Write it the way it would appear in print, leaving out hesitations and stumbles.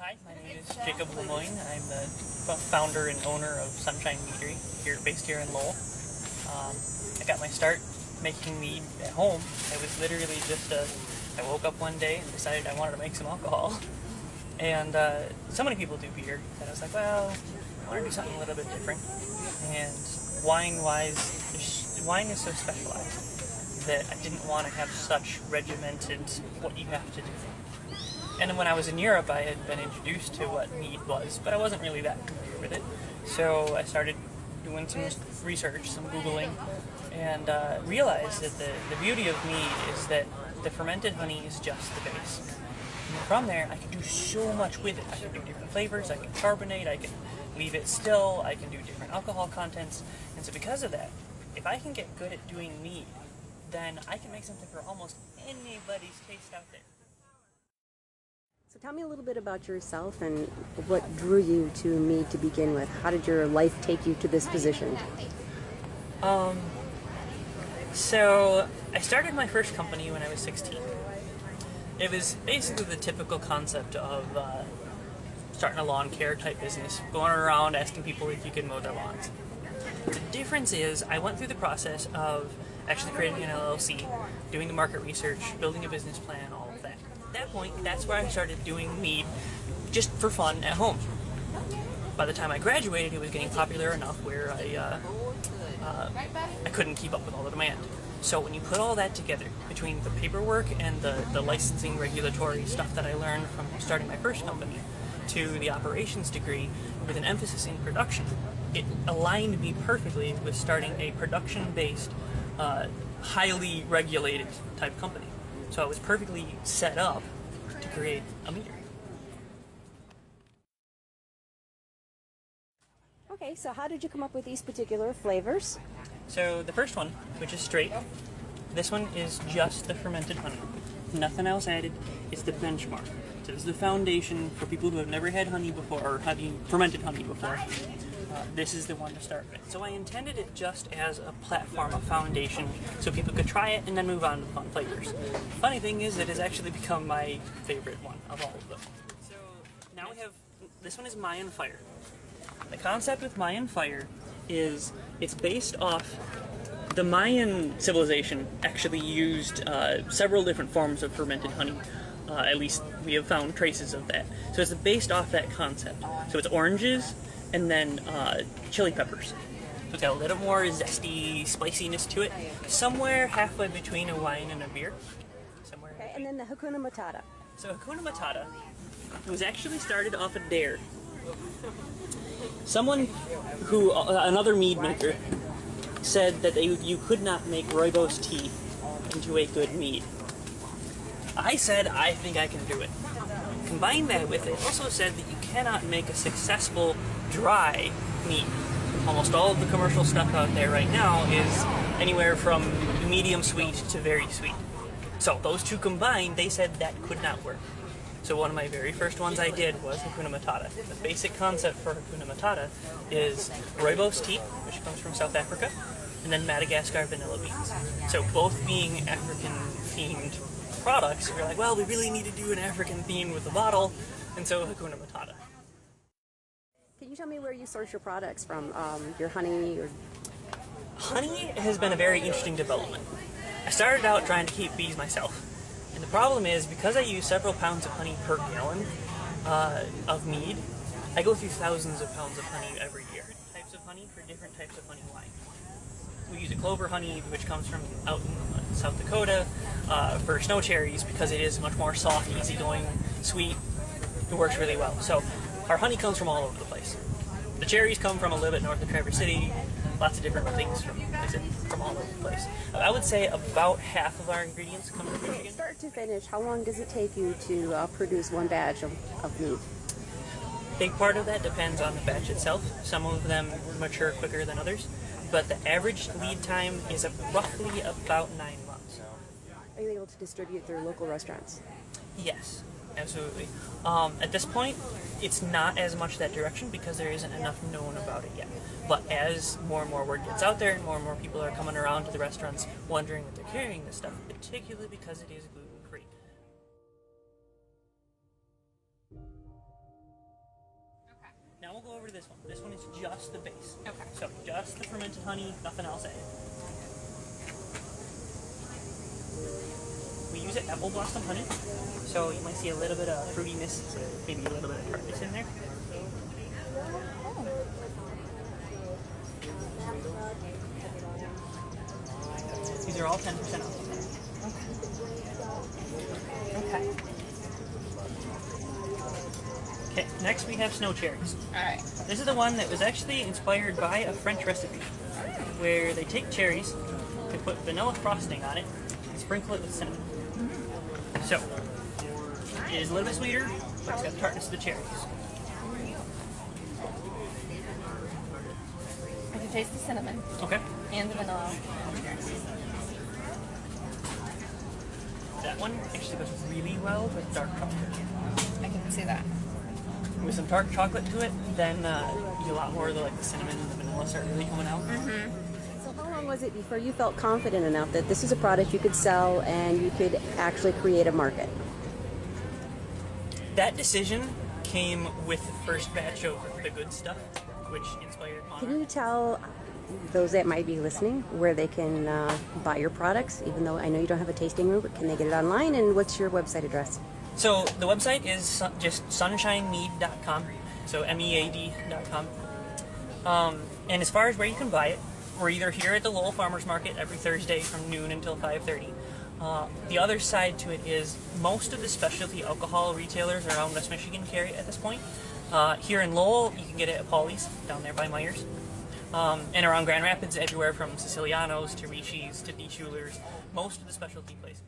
Hi, my name is Jacob Lemoyne. I'm the founder and owner of Sunshine Meadery, based here in Lowell. I got my start making mead at home. It was literally just I woke up one day and decided I wanted to make some alcohol. And so many people do beer that I was like, well, I want to do something a little bit different. And wine is so specialized that I didn't want to have such regimented what you have to do. And when I was in Europe, I had been introduced to what mead was, but I wasn't really that familiar with it. So I started doing some research, some Googling, and realized that the beauty of mead is that the fermented honey is just the base. And from there, I can do so much with it. I can do different flavors, I can carbonate, I can leave it still, I can do different alcohol contents. And so because of that, if I can get good at doing mead, then I can make something for almost anybody's taste out there. So tell me a little bit about yourself and what drew you to mead to begin with. How did your life take you to this position? So I started my first company when I was 16. It was basically the typical concept of starting a lawn care type business, going around asking people if you could mow their lawns. The difference is I went through the process of actually creating an LLC, doing the market research, building a business plan, all of that. At that point, that's where I started doing mead just for fun at home. By the time I graduated, it was getting popular enough where I couldn't keep up with all the demand. So when you put all that together, between the paperwork and the licensing regulatory stuff that I learned from starting my first company, to the operations degree with an emphasis in production, it aligned me perfectly with starting a production-based, highly regulated type company. So I was perfectly set up to create a meadery. Okay, so how did you come up with these particular flavors? So the first one, which is straight, this one is just the fermented honey. Nothing else added. It's the benchmark. So this is the foundation for people who have never had honey before, or fermented honey before. This is the one to start with. So I intended it just as a platform, a foundation, so people could try it and then move on to fun flavors. Funny thing is, it has actually become my favorite one of all of them. So now we have, this one is Mayan Fire. The concept with Mayan Fire is it's based off the Mayan civilization actually used several different forms of fermented honey. At least we have found traces of that. So it's based off that concept. So it's oranges and then chili peppers. So it's got a little more zesty spiciness to it. Somewhere halfway between a wine and a beer. Somewhere. Okay, and then the Hakuna Matata. So Hakuna Matata was actually started off a dare. Someone who, another mead maker, said that you could not make rooibos tea into a good mead. I said, I think I can do it. Combine that with it, also said that you cannot make a successful dry mead. Almost all of the commercial stuff out there right now is anywhere from medium sweet to very sweet. So those two combined, they said that could not work. So one of my very first ones I did was Hakuna Matata. The basic concept for Hakuna Matata is rooibos tea, which comes from South Africa, and then Madagascar vanilla beans. So both being African-themed products, we're like, well, we really need to do an African theme with the bottle, and so Hakuna Matata. Can you tell me where you source your products from? Your honey? Or... Honey has been a very interesting development. I started out trying to keep bees myself. And the problem is, because I use several pounds of honey per gallon of mead, I go through thousands of pounds of honey every year. Types of honey for different types of honey wine. We use a clover honey, which comes from out in South Dakota, for snow cherries, because it is much more soft, easygoing, sweet. It works really well. So our honey comes from all over the place. The cherries come from a little bit north of Traverse City. Lots of different things from all over the place. I would say about half of our ingredients come from Michigan. Start to finish, how long does it take you to produce one batch of mead? Big part of that depends on the batch itself. Some of them mature quicker than others, but the average lead time is roughly about 9 months. Are you able to distribute through local restaurants? Yes, absolutely. At this point, it's not as much that direction because there isn't enough known about it yet. But as more and more word gets out there and more people are coming around to the restaurants wondering that they're carrying this stuff, particularly because it is gluten-free. Now we'll go over to this one. This one is just the base. Okay. So just the fermented honey, nothing else added. We use it apple blossom honey, so you might see a little bit of fruitiness, maybe a little bit of tartness in there. These are all 10% alcohol. Okay. Okay, next we have snow cherries. Alright. This is the one that was actually inspired by a French recipe, where they take cherries, they put vanilla frosting on it, and sprinkle it with cinnamon. So, it is a little bit sweeter, but it's got the tartness of the cherries. I can taste the cinnamon Okay. and the vanilla. That one actually goes really well with dark chocolate. I can see that. With some dark chocolate to it, then you get a lot more of the cinnamon and the vanilla start really coming out. So how long was it before you felt confident enough that this is a product you could sell and you could actually create a market? That decision came with the first batch of the good stuff, which inspired Can Monarch. you tell those that might be listening where they can buy your products, even though I know you don't have a tasting room, but can they get it online, and what's your website address? So the website is just sunshinemead.com, so mead.com. And as far as where you can buy it, we're either here at the Lowell Farmers Market every Thursday from noon until 5:30. The other side to it is most of the specialty alcohol retailers around West Michigan carry it at this point. Here in Lowell, you can get it at Paulie's down there by Myers. And around Grand Rapids, everywhere from Siciliano's to Ricci's to D. Schuler's, most of the specialty places.